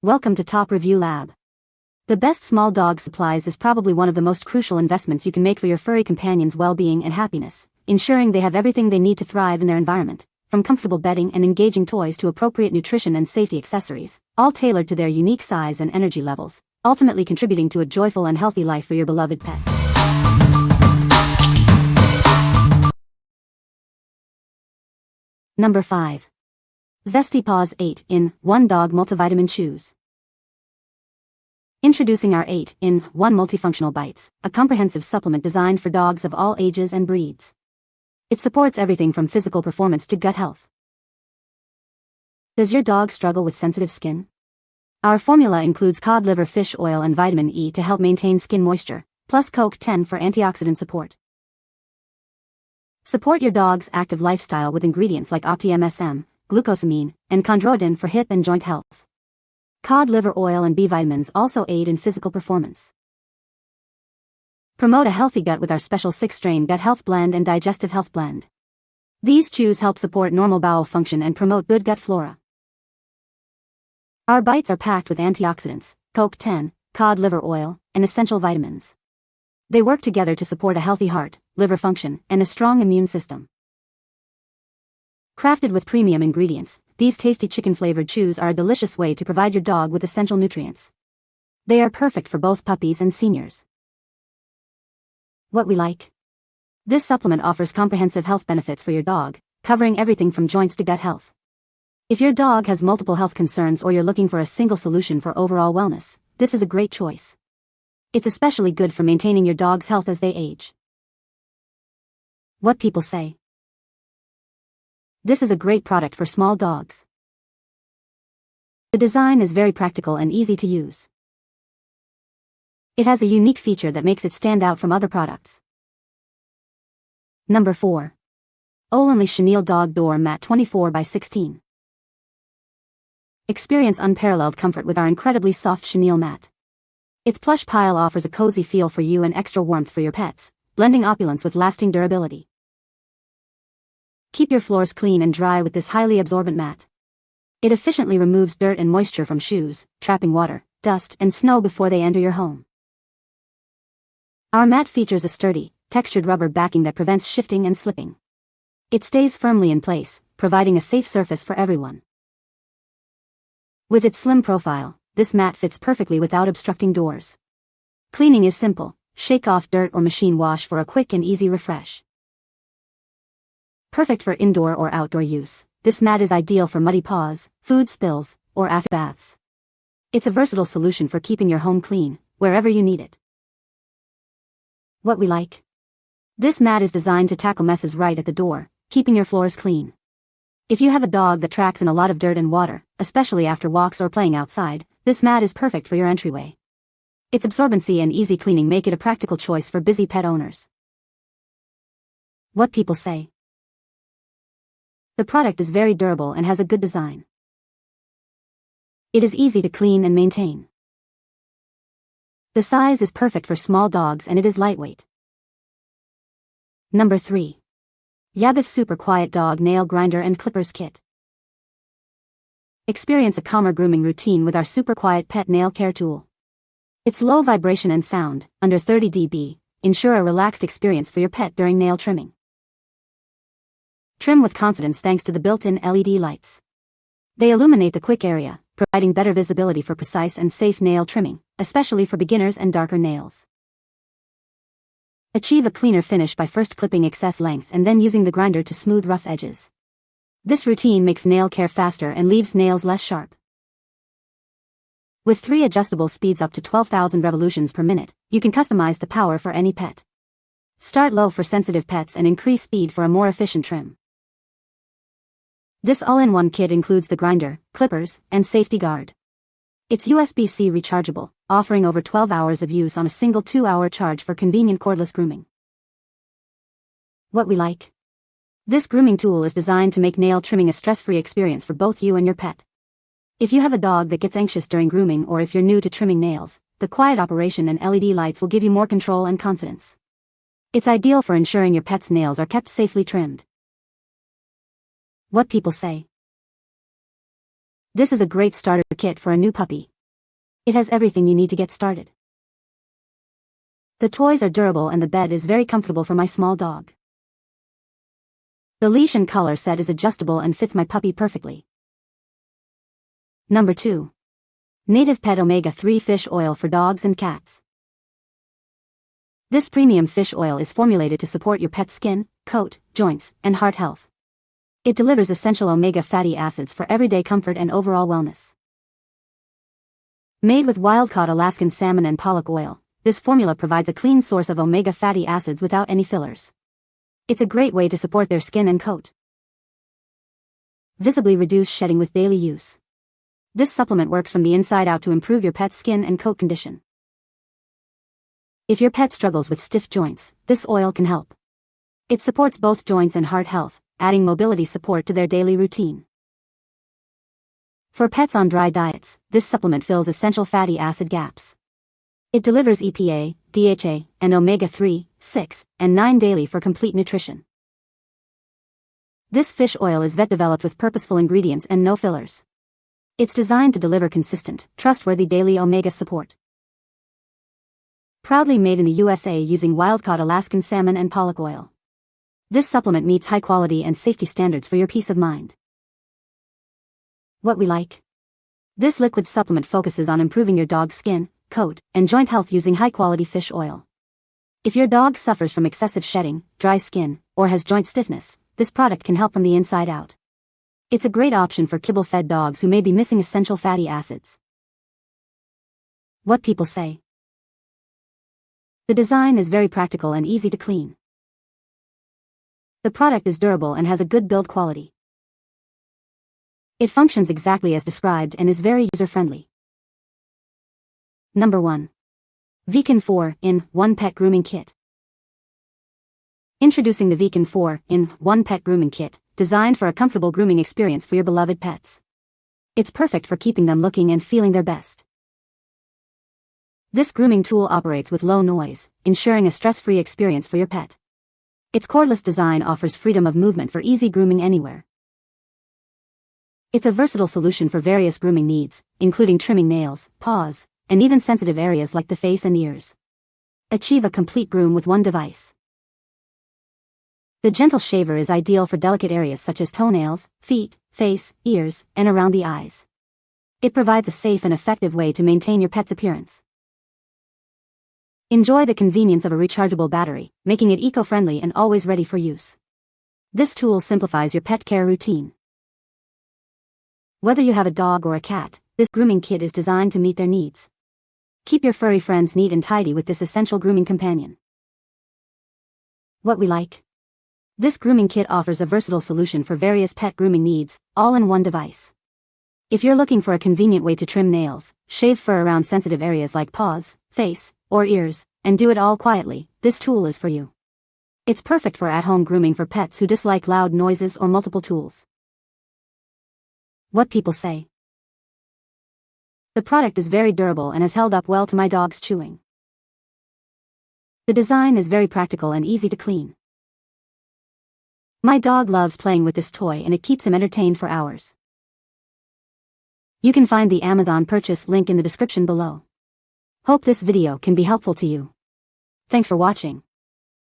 Welcome to Top Review Lab. The best small dog supplies is probably one of the most crucial investments you can make for your furry companion's well-being and happiness, ensuring they have everything they need to thrive in their environment, from comfortable bedding and engaging toys to appropriate nutrition and safety accessories, all tailored to their unique size and energy levels, ultimately contributing to a joyful and healthy life for your beloved pet. Number 5. Zesty Paws 8-in-1 Dog Multivitamin Chews. Introducing our 8-in-1 Multifunctional Bites, a comprehensive supplement designed for dogs of all ages and breeds. It supports everything from physical performance to gut health. Does your dog struggle with sensitive skin? Our formula includes cod liver fish oil and vitamin E to help maintain skin moisture, plus CoQ10 for antioxidant support. Support your dog's active lifestyle with ingredients like OptiMSM, glucosamine, and chondroitin for hip and joint health. Cod liver oil and B vitamins also aid in physical performance. Promote a healthy gut with our special 6-strain Gut Health Blend and Digestive Health Blend. These chews help support normal bowel function and promote good gut flora. Our bites are packed with antioxidants, CoQ10, cod liver oil, and essential vitamins. They work together to support a healthy heart, liver function, and a strong immune system. Crafted with premium ingredients, these tasty chicken-flavored chews are a delicious way to provide your dog with essential nutrients. They are perfect for both puppies and seniors. What we like. This supplement offers comprehensive health benefits for your dog, covering everything from joints to gut health. If your dog has multiple health concerns or you're looking for a single solution for overall wellness, this is a great choice. It's especially good for maintaining your dog's health as they age. What people say. This is a great product for small dogs. The design is very practical and easy to use. It has a unique feature that makes it stand out from other products. Number 4. OLANLY Chenille Dog Door Mat 24x16. Experience unparalleled comfort with our incredibly soft chenille mat. Its plush pile offers a cozy feel for you and extra warmth for your pets, blending opulence with lasting durability. Keep your floors clean and dry with this highly absorbent mat. It efficiently removes dirt and moisture from shoes, trapping water, dust, and snow before they enter your home. Our mat features a sturdy, textured rubber backing that prevents shifting and slipping. It stays firmly in place, providing a safe surface for everyone. With its slim profile, this mat fits perfectly without obstructing doors. Cleaning is simple. Shake off dirt or machine wash for a quick and easy refresh. Perfect for indoor or outdoor use, this mat is ideal for muddy paws, food spills, or after baths. It's a versatile solution for keeping your home clean, wherever you need it. What we like. This mat is designed to tackle messes right at the door, keeping your floors clean. If you have a dog that tracks in a lot of dirt and water, especially after walks or playing outside, this mat is perfect for your entryway. Its absorbency and easy cleaning make it a practical choice for busy pet owners. What people say. The product is very durable and has a good design. It is easy to clean and maintain. The size is perfect for small dogs and it is lightweight. Number 3. YABIFE Super Quiet Dog Nail Grinder and Clippers Kit. Experience a calmer grooming routine with our super quiet pet nail care tool. Its low vibration and sound, under 30 dB, ensure a relaxed experience for your pet during nail trimming. Trim with confidence thanks to the built-in LED lights. They illuminate the quick area, providing better visibility for precise and safe nail trimming, especially for beginners and darker nails. Achieve a cleaner finish by first clipping excess length and then using the grinder to smooth rough edges. This routine makes nail care faster and leaves nails less sharp. With 3 adjustable speeds up to 12,000 revolutions per minute, you can customize the power for any pet. Start low for sensitive pets and increase speed for a more efficient trim. This all-in-one kit includes the grinder, clippers, and safety guard. It's USB-C rechargeable, offering over 12 hours of use on a single 2-hour charge for convenient cordless grooming. What we like. This grooming tool is designed to make nail trimming a stress-free experience for both you and your pet. If you have a dog that gets anxious during grooming or if you're new to trimming nails, the quiet operation and LED lights will give you more control and confidence. It's ideal for ensuring your pet's nails are kept safely trimmed. What people say. This is a great starter kit for a new puppy. It has everything you need to get started. The toys are durable and the bed is very comfortable for my small dog. The leash and collar set is adjustable and fits my puppy perfectly. Number 2. Native Pet Omega-3 Fish Oil for Dogs and Cats. This premium fish oil is formulated to support your pet's skin, coat, joints, and heart health. It delivers essential omega fatty acids for everyday comfort and overall wellness. Made with wild-caught Alaskan salmon and pollock oil, this formula provides a clean source of omega fatty acids without any fillers. It's a great way to support their skin and coat. Visibly reduce shedding with daily use. This supplement works from the inside out to improve your pet's skin and coat condition. If your pet struggles with stiff joints, this oil can help. It supports both joints and heart health, adding mobility support to their daily routine. For pets on dry diets, this supplement fills essential fatty acid gaps. It delivers EPA, DHA, and omega-3, 6, and 9 daily for complete nutrition. This fish oil is vet-developed with purposeful ingredients and no fillers. It's designed to deliver consistent, trustworthy daily omega support. Proudly made in the USA using wild-caught Alaskan salmon and pollock oil. This supplement meets high quality and safety standards for your peace of mind. What we like. This liquid supplement focuses on improving your dog's skin, coat, and joint health using high-quality fish oil. If your dog suffers from excessive shedding, dry skin, or has joint stiffness, this product can help from the inside out. It's a great option for kibble-fed dogs who may be missing essential fatty acids. What people say. The design is very practical and easy to clean. The product is durable and has a good build quality. It functions exactly as described and is very user-friendly. Number 1. Veeconn 4-in-1 Pet Grooming Kit. Introducing the Veeconn 4-in-1 Pet Grooming Kit, designed for a comfortable grooming experience for your beloved pets. It's perfect for keeping them looking and feeling their best. This grooming tool operates with low noise, ensuring a stress-free experience for your pet. Its cordless design offers freedom of movement for easy grooming anywhere. It's a versatile solution for various grooming needs, including trimming nails, paws, and even sensitive areas like the face and ears. Achieve a complete groom with one device. The gentle shaver is ideal for delicate areas such as toenails, feet, face, ears, and around the eyes. It provides a safe and effective way to maintain your pet's appearance. Enjoy the convenience of a rechargeable battery, making it eco-friendly and always ready for use. This tool simplifies your pet care routine. Whether you have a dog or a cat, this grooming kit is designed to meet their needs. Keep your furry friends neat and tidy with this essential grooming companion. What we like. This grooming kit offers a versatile solution for various pet grooming needs, all in one device. If you're looking for a convenient way to trim nails, shave fur around sensitive areas like paws, face, or ears, and do it all quietly, this tool is for you. It's perfect for at-home grooming for pets who dislike loud noises or multiple tools. What people say. The product is very durable and has held up well to my dog's chewing. The design is very practical and easy to clean. My dog loves playing with this toy and it keeps him entertained for hours. You can find the Amazon purchase link in the description below. Hope this video can be helpful to you. Thanks for watching.